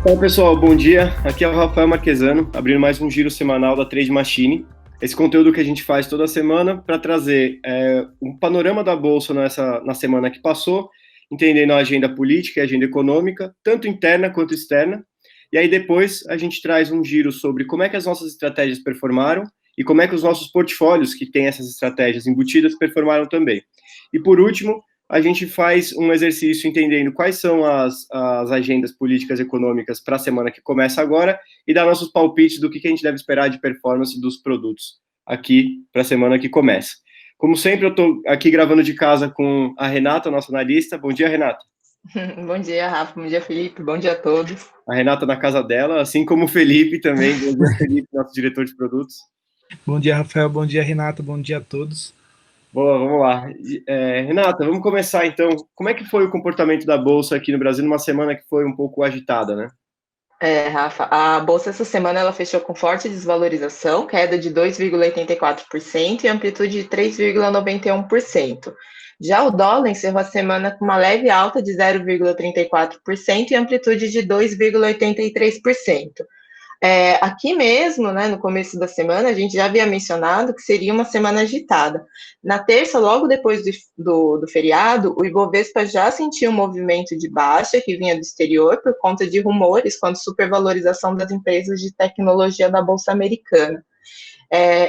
Olá pessoal, bom dia. Aqui é o Rafael Marquesano, abrindo mais um giro semanal da Trade Machine. Esse conteúdo que a gente faz toda semana para trazer um panorama da Bolsa na semana que passou, entendendo a agenda política e a agenda econômica, tanto interna quanto externa. E aí depois a gente traz um giro sobre como é que as nossas estratégias performaram e como é que os nossos portfólios, que têm essas estratégias embutidas, performaram também. E por último, a gente faz um exercício entendendo quais são as agendas políticas e econômicas para a semana que começa agora e dar nossos palpites do que a gente deve esperar de performance dos produtos aqui para a semana que começa. Como sempre, eu estou aqui gravando de casa com a Renata, nossa analista. Bom dia, Renata. Bom dia, Rafa. Bom dia, Felipe. Bom dia a todos. A Renata na casa dela, assim como o Felipe também. Bom dia, Felipe, nosso diretor de produtos. Bom dia, Rafael. Bom dia, Renato. Bom dia a todos. Boa, vamos lá. Renata, vamos começar então. Como é que foi o comportamento da Bolsa aqui no Brasil numa semana que foi um pouco agitada, né? Rafa, a Bolsa essa semana ela fechou com forte desvalorização, queda de 2,84% e amplitude de 3,91%. Já o dólar encerrou a semana com uma leve alta de 0,34% e amplitude de 2,83%. Aqui mesmo, né, no começo da semana, a gente já havia mencionado que seria uma semana agitada. Na terça, logo depois do feriado, o Ibovespa já sentiu um movimento de baixa que vinha do exterior por conta de rumores quanto à supervalorização das empresas de tecnologia da Bolsa Americana.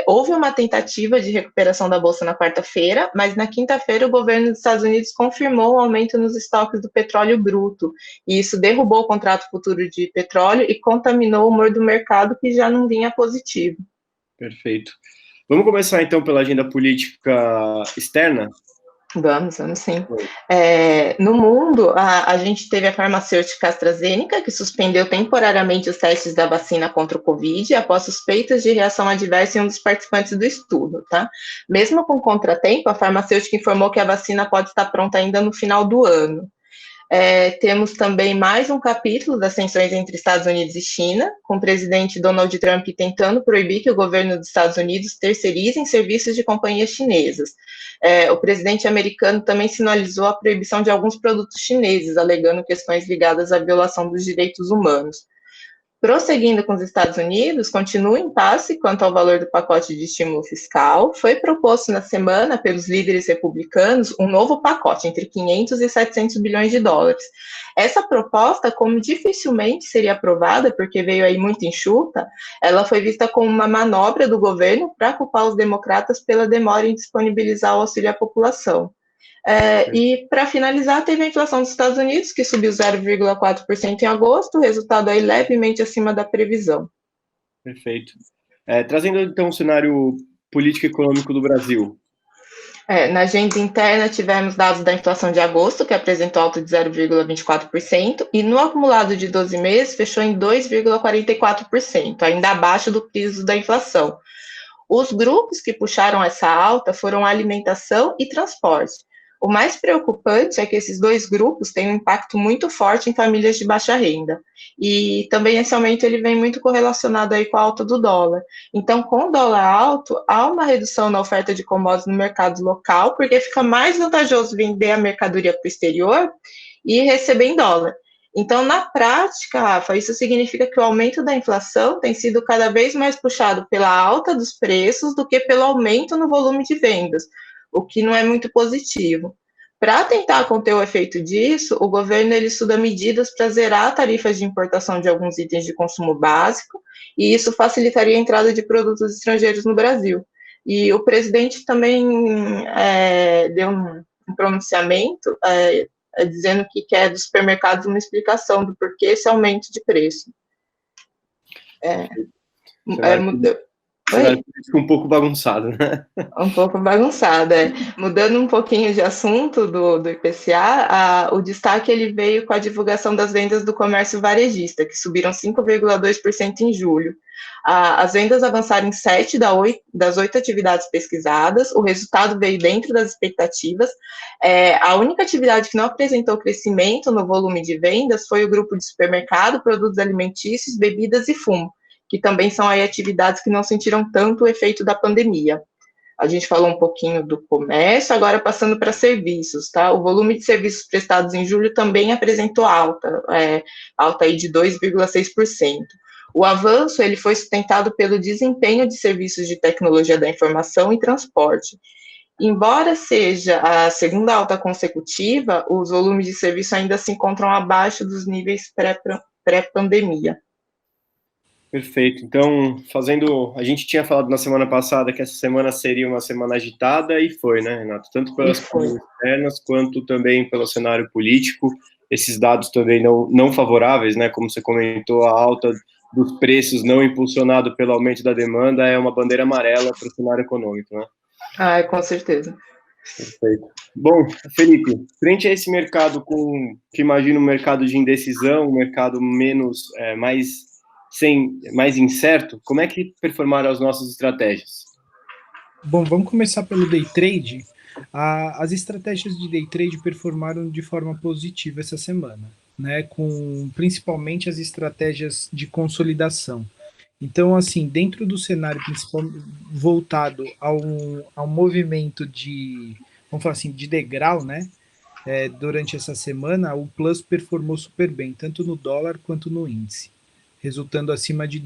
Houve uma tentativa de recuperação da Bolsa na quarta-feira, mas na quinta-feira o governo dos Estados Unidos confirmou o aumento nos estoques do petróleo bruto, e isso derrubou o contrato futuro de petróleo e contaminou o humor do mercado, que já não vinha positivo. Perfeito. Vamos começar então pela agenda política externa? Vamos sim. No mundo, a gente teve a farmacêutica AstraZeneca, que suspendeu temporariamente os testes da vacina contra o Covid após suspeitas de reação adversa em um dos participantes do estudo, tá? Mesmo com contratempo, a farmacêutica informou que a vacina pode estar pronta ainda no final do ano. Temos também mais um capítulo das tensões entre Estados Unidos e China, com o presidente Donald Trump tentando proibir que o governo dos Estados Unidos terceirize serviços de companhias chinesas. O presidente americano também sinalizou a proibição de alguns produtos chineses, alegando questões ligadas à violação dos direitos humanos. Prosseguindo com os Estados Unidos, continua em impasse quanto ao valor do pacote de estímulo fiscal. Foi proposto na semana pelos líderes republicanos um novo pacote entre 500 e 700 bilhões de dólares. Essa proposta, como dificilmente seria aprovada, porque veio aí muito enxuta, ela foi vista como uma manobra do governo para culpar os democratas pela demora em disponibilizar o auxílio à população. E, para finalizar, teve a inflação dos Estados Unidos, que subiu 0,4% em agosto, resultado aí levemente acima da previsão. Perfeito. Trazendo, então, o cenário político e econômico do Brasil. Na agenda interna, tivemos dados da inflação de agosto, que apresentou alta de 0,24%, e no acumulado de 12 meses, fechou em 2,44%, ainda abaixo do piso da inflação. Os grupos que puxaram essa alta foram alimentação e transporte. O mais preocupante é que esses dois grupos têm um impacto muito forte em famílias de baixa renda. E também esse aumento ele vem muito correlacionado aí com a alta do dólar. Então, com o dólar alto, há uma redução na oferta de commodities no mercado local, porque fica mais vantajoso vender a mercadoria para o exterior e receber em dólar. Então, na prática, Rafa, isso significa que o aumento da inflação tem sido cada vez mais puxado pela alta dos preços do que pelo aumento no volume de vendas, o que não é muito positivo. Para tentar conter o efeito disso, o governo ele estuda medidas para zerar tarifas de importação de alguns itens de consumo básico, e isso facilitaria a entrada de produtos estrangeiros no Brasil. E o presidente também deu um pronunciamento dizendo que quer dos supermercados uma explicação do porquê esse aumento de preço. Fica um pouco bagunçado, né? Um pouco bagunçado, Mudando um pouquinho de assunto do IPCA, o destaque ele veio com a divulgação das vendas do comércio varejista, que subiram 5,2% em julho. As vendas avançaram em 7 das 8 atividades pesquisadas, o resultado veio dentro das expectativas. A única atividade que não apresentou crescimento no volume de vendas foi o grupo de supermercado, produtos alimentícios, bebidas e fumo, que também são aí atividades que não sentiram tanto o efeito da pandemia. A gente falou um pouquinho do comércio, agora passando para serviços, tá? O volume de serviços prestados em julho também apresentou alta aí de 2,6%. O avanço ele foi sustentado pelo desempenho de serviços de tecnologia da informação e transporte. Embora seja a segunda alta consecutiva, os volumes de serviço ainda se encontram abaixo dos níveis pré-pandemia. Perfeito. Então, a gente tinha falado na semana passada que essa semana seria uma semana agitada e foi, né, Renato? Tanto pelas questões externas quanto também pelo cenário político. Esses dados também não favoráveis, né? Como você comentou, a alta dos preços não impulsionado pelo aumento da demanda é uma bandeira amarela para o cenário econômico, né? Com certeza. Perfeito. Bom, Felipe, frente a esse mercado que imagino um mercado de indecisão, um mercado mais incerto, como é que performaram as nossas estratégias? Bom, vamos começar pelo day trade. As estratégias de day trade performaram de forma positiva essa semana, né? Com principalmente as estratégias de consolidação. Então, assim, dentro do cenário principal voltado ao movimento de, vamos falar assim, de degrau, né? Durante essa semana, o Plus performou super bem, tanto no dólar quanto no índice, resultando acima de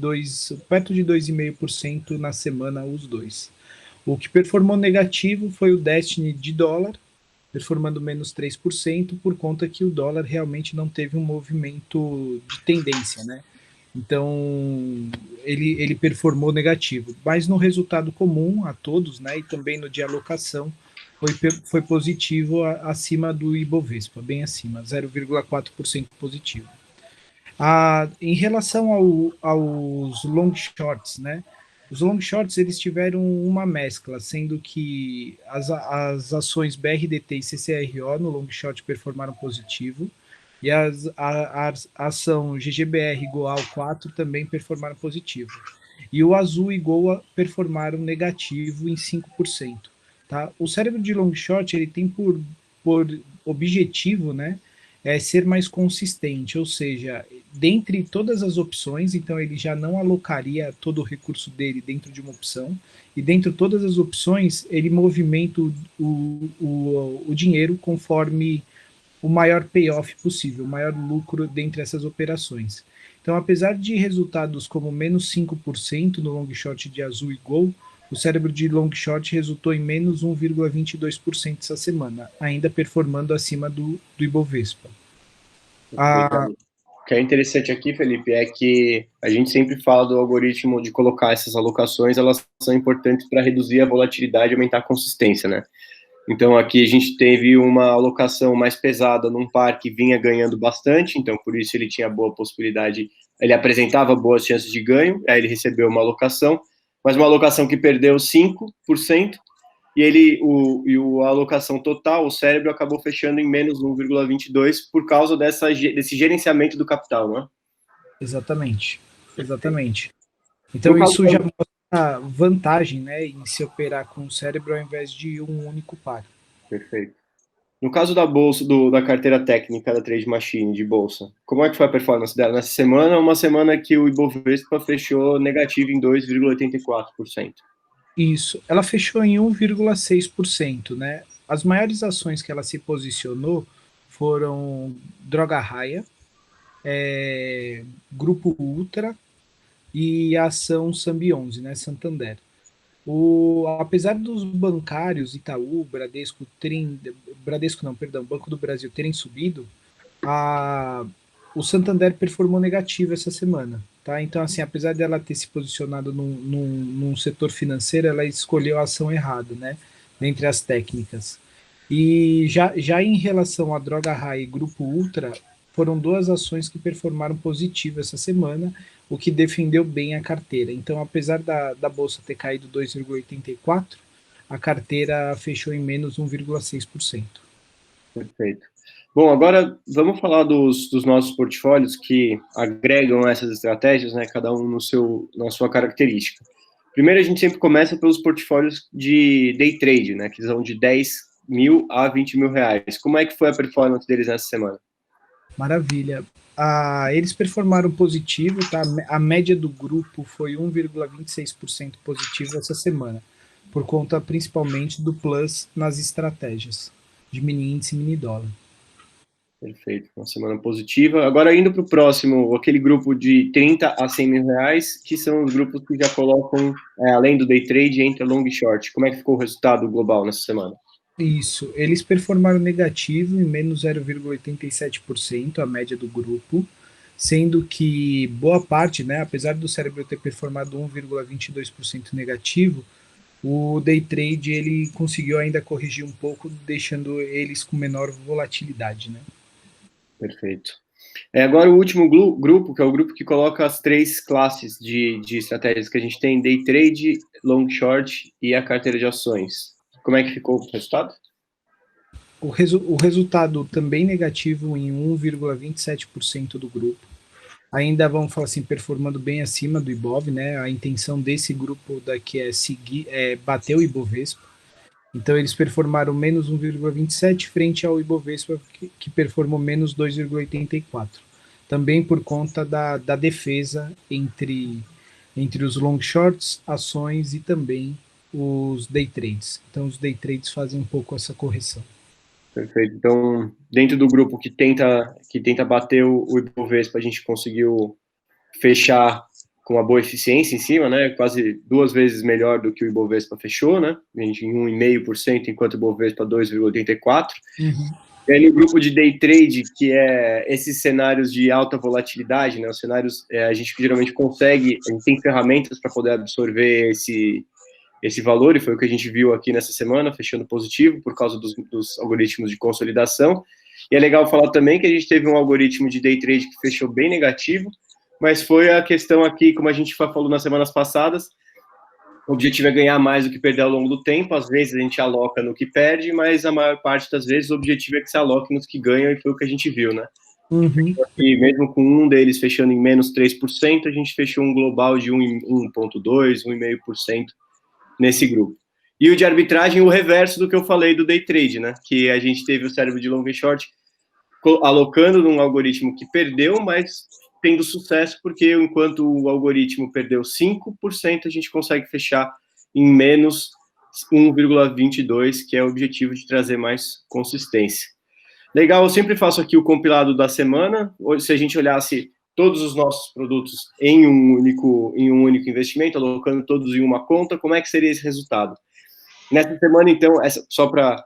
perto de 2,5% na semana, os dois. O que performou negativo foi o Destiny de dólar, performando menos 3%, por conta que o dólar realmente não teve um movimento de tendência, né? Então, ele performou negativo. Mas no resultado comum a todos, né, e também no de alocação, foi positivo acima do Ibovespa, bem acima, 0,4% positivo. Em relação aos long shorts, né? Os long shorts eles tiveram uma mescla, sendo que as ações BRDT e CCRO no long short performaram positivo, e a ação GGBR Goal 4 também performaram positivo. E o Azul e Goa performaram negativo em 5%. Tá? O cérebro de long short ele tem por objetivo, né, ser mais consistente, ou seja, dentre todas as opções, então ele já não alocaria todo o recurso dele dentro de uma opção, e dentro de todas as opções ele movimenta o dinheiro conforme o maior payoff possível, o maior lucro dentre essas operações. Então, apesar de resultados como menos 5% no long short de Azul e Gol, o cérebro de long short resultou em menos 1,22% essa semana, ainda performando acima do Ibovespa. O que é interessante aqui, Felipe, é que a gente sempre fala do algoritmo de colocar essas alocações, elas são importantes para reduzir a volatilidade e aumentar a consistência, né? Então aqui a gente teve uma alocação mais pesada num par que vinha ganhando bastante, então por isso ele tinha boa possibilidade, ele apresentava boas chances de ganho, aí ele recebeu uma alocação, mas uma alocação que perdeu 5%, e a alocação total, o cérebro acabou fechando em menos 1,22 por causa desse gerenciamento do capital, não é? Exatamente. Então isso já mostra a vantagem, né, em se operar com o cérebro ao invés de um único par. Perfeito. No caso da bolsa, da carteira técnica da Trade Machine de bolsa, como é que foi a performance dela nessa semana? Uma semana que o Ibovespa fechou negativo em 2,84%. Isso, ela fechou em 1,6%, né? As maiores ações que ela se posicionou foram Droga Raia, Grupo Ultra e a ação Sambi 11, né, Santander. Apesar dos bancários, Itaú, Banco do Brasil terem subido, o Santander performou negativo essa semana. Tá? Então, assim, apesar dela ter se posicionado num setor financeiro, ela escolheu a ação errada, né? Dentre as técnicas. E já em relação à Droga Raia e Grupo Ultra, foram duas ações que performaram positivo essa semana, o que defendeu bem a carteira. Então, apesar da bolsa ter caído 2,84%, a carteira fechou em menos 1,6%. Perfeito. Bom, agora vamos falar dos nossos portfólios que agregam essas estratégias, né, cada um na sua característica. Primeiro, a gente sempre começa pelos portfólios de day trade, né, que são de 10 mil a 20 mil reais. Como é que foi a performance deles nessa semana? Maravilha. Eles performaram positivo, tá? A média do grupo foi 1,26% positivo essa semana. por conta principalmente do plus nas estratégias de mini índice e mini dólar. Perfeito, uma semana positiva. Agora, indo para o próximo, aquele grupo de 30 a 100 mil reais, que são os grupos que já colocam, além do day trade, entra long e short. Como é que ficou o resultado global nessa semana? Isso, eles performaram negativo em menos 0,87%, a média do grupo, sendo que boa parte, né, apesar do cérebro ter performado 1,22% negativo, o day trade ele conseguiu ainda corrigir um pouco, deixando eles com menor volatilidade, né? Perfeito. Agora o último grupo, que é o grupo que coloca as três classes de estratégias que a gente tem, day trade, long short e a carteira de ações. Como é que ficou o resultado? O resultado também negativo em 1,27% do grupo. Ainda vamos falar assim, performando bem acima do Ibov, né? A intenção desse grupo daqui é seguir, bater o Ibovespa. Então eles performaram menos 1,27 frente ao Ibovespa, que performou menos 2,84. Também por conta da defesa entre os long shorts, ações e também os day trades. Então os day trades fazem um pouco essa correção. Perfeito. Então, dentro do grupo que tenta bater o Ibovespa, a gente conseguiu fechar com uma boa eficiência em cima, né? Quase 2 vezes melhor do que o Ibovespa fechou, né? A gente em 1,5%, enquanto o Ibovespa 2,84%. Uhum. E aí, no grupo de day trade, que é esses cenários de alta volatilidade, né? Os cenários, a gente geralmente consegue, a gente tem ferramentas para poder absorver esse valor, e foi o que a gente viu aqui nessa semana, fechando positivo, por causa dos algoritmos de consolidação. E é legal falar também que a gente teve um algoritmo de day trade que fechou bem negativo, mas foi a questão aqui, como a gente falou nas semanas passadas, o objetivo é ganhar mais do que perder ao longo do tempo. Às vezes a gente aloca no que perde, mas a maior parte das vezes o objetivo é que se aloque nos que ganham, e foi o que a gente viu, né? Uhum. E mesmo com um deles fechando em menos 3%, a gente fechou um global de 1,2%, 1,5% nesse grupo. E o de arbitragem, o reverso do que eu falei do day trade, né? Que a gente teve o cérebro de long e short alocando num algoritmo que perdeu, mas tendo sucesso, porque enquanto o algoritmo perdeu 5%, a gente consegue fechar em menos 1,22%, que é o objetivo de trazer mais consistência. Legal, eu sempre faço aqui o compilado da semana. Se a gente olhasse todos os nossos produtos em um único investimento, alocando todos em uma conta, como é que seria esse resultado? Nessa semana, então, só para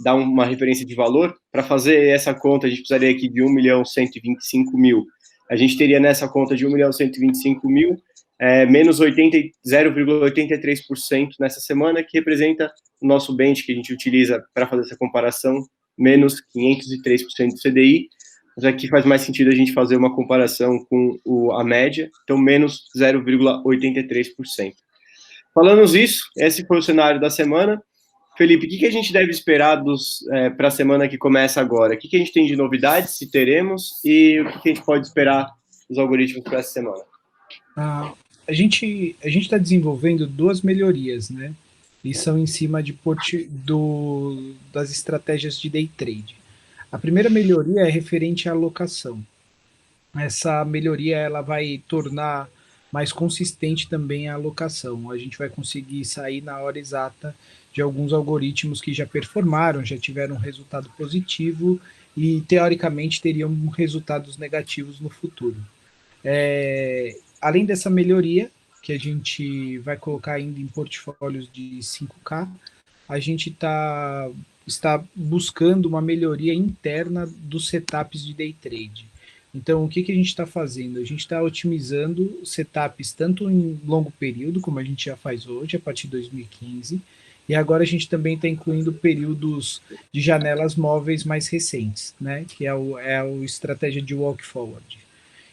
dar uma referência de valor, para fazer essa conta, a gente precisaria aqui de 1.125.000. A gente teria nessa conta de 1.125.000, menos 0,83% nessa semana, que representa o nosso bench que a gente utiliza para fazer essa comparação, menos 503% do CDI, mas aqui faz mais sentido a gente fazer uma comparação com a média, então menos 0,83%. Falando isso, esse foi o cenário da semana. Felipe, o que a gente deve esperar para a semana que começa agora? O que a gente tem de novidades, se teremos, e o que a gente pode esperar dos algoritmos para essa semana? A gente está desenvolvendo duas melhorias, né? E são em cima das estratégias de day trade. A primeira melhoria é referente à alocação. Essa melhoria ela vai tornar mais consistente também a alocação. A gente vai conseguir sair na hora exata de alguns algoritmos que já performaram, já tiveram um resultado positivo e teoricamente teriam resultados negativos no futuro. Além dessa melhoria, que a gente vai colocar ainda em portfólios de 5K, a gente está buscando uma melhoria interna dos setups de day trade. Então, o que a gente está fazendo? A gente está otimizando setups tanto em longo período, como a gente já faz hoje, a partir de 2015, e agora a gente também está incluindo períodos de janelas móveis mais recentes, né? Que é a estratégia de walk forward.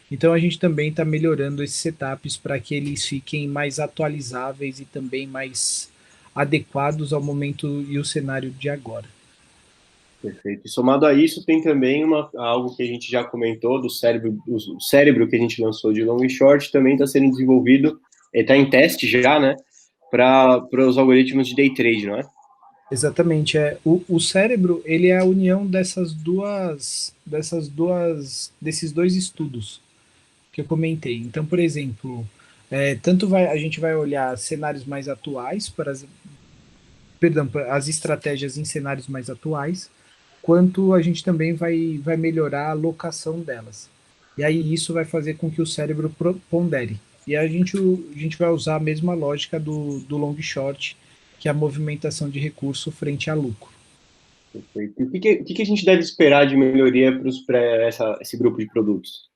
Então, a gente também está melhorando esses setups para que eles fiquem mais atualizáveis e também mais adequados ao momento e o cenário de agora. Perfeito. E somado a isso, tem também algo que a gente já comentou do cérebro que a gente lançou de long e short, também está sendo desenvolvido, está em teste já, né, para os algoritmos de day trade, não é? Exatamente. O cérebro, ele é a união desses dois estudos que eu comentei. Então, por exemplo, A gente vai olhar cenários mais atuais para as estratégias em cenários mais atuais, quanto a gente também vai melhorar a alocação delas. E aí isso vai fazer com que o cérebro pondere. E a gente vai usar a mesma lógica do long short, que é a movimentação de recurso frente a lucro. Perfeito. O que a gente deve esperar de melhoria para esse grupo de produtos?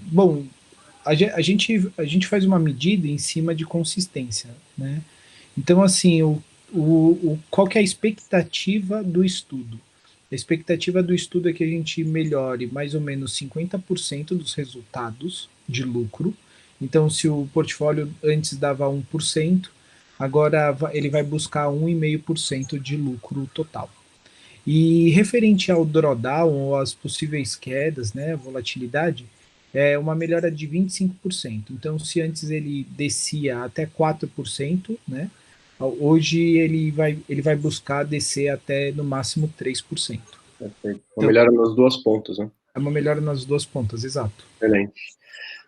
Bom, a gente faz uma medida em cima de consistência, né? Então, assim, qual que é a expectativa do estudo? A expectativa do estudo é que a gente melhore mais ou menos 50% dos resultados de lucro. Então, se o portfólio antes dava 1%, agora ele vai buscar 1,5% de lucro total. E referente ao drawdown ou às possíveis quedas, né, volatilidade, é uma melhora de 25%. Então, se antes ele descia até 4%, né, hoje ele vai buscar descer até no máximo 3%. Perfeito. Uma melhora nas duas pontas, né? É uma melhora nas duas pontas, exato. Excelente.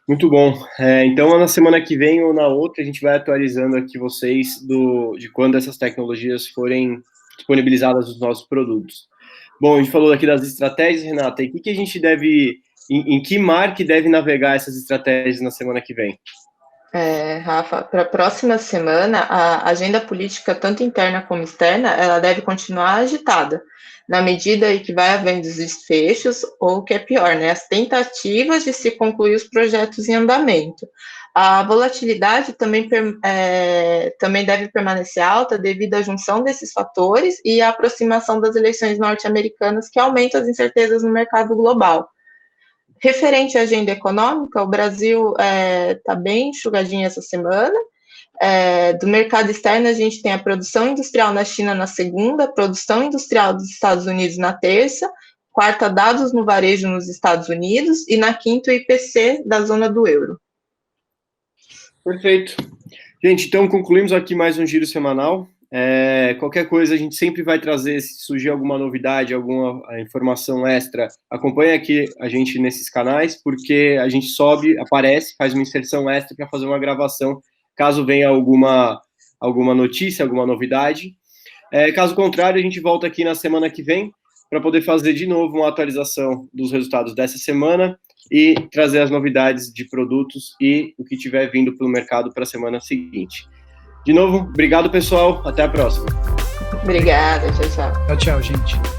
Muito bom. Então, na semana que vem ou na outra, a gente vai atualizando aqui vocês de quando essas tecnologias forem disponibilizadas nos nossos produtos. Bom, a gente falou aqui das estratégias, Renata, e que a gente deve, em que mar que deve navegar essas estratégias na semana que vem? Rafa, para a próxima semana, a agenda política, tanto interna como externa, ela deve continuar agitada, na medida em que vai havendo os desfechos, ou o que é pior, né, as tentativas de se concluir os projetos em andamento. A volatilidade também deve permanecer alta devido à junção desses fatores e à aproximação das eleições norte-americanas, que aumentam as incertezas no mercado global. Referente à agenda econômica, o Brasil está bem enxugadinho essa semana. Do mercado externo, a gente tem a produção industrial na China na segunda, a produção industrial dos Estados Unidos na terça, quarta, dados no varejo nos Estados Unidos, e na quinta, o IPC da zona do euro. Perfeito. Gente, então concluímos aqui mais um giro semanal. Qualquer coisa a gente sempre vai trazer, se surgir alguma novidade, alguma informação extra, acompanha aqui a gente nesses canais, porque a gente sobe, aparece, faz uma inserção extra para fazer uma gravação, caso venha alguma notícia, alguma novidade. Caso contrário, a gente volta aqui na semana que vem para poder fazer de novo uma atualização dos resultados dessa semana e trazer as novidades de produtos e o que tiver vindo para o mercado para a semana seguinte. De novo, obrigado, pessoal. Até a próxima. Obrigada. Tchau, tchau. Tchau, tchau, gente.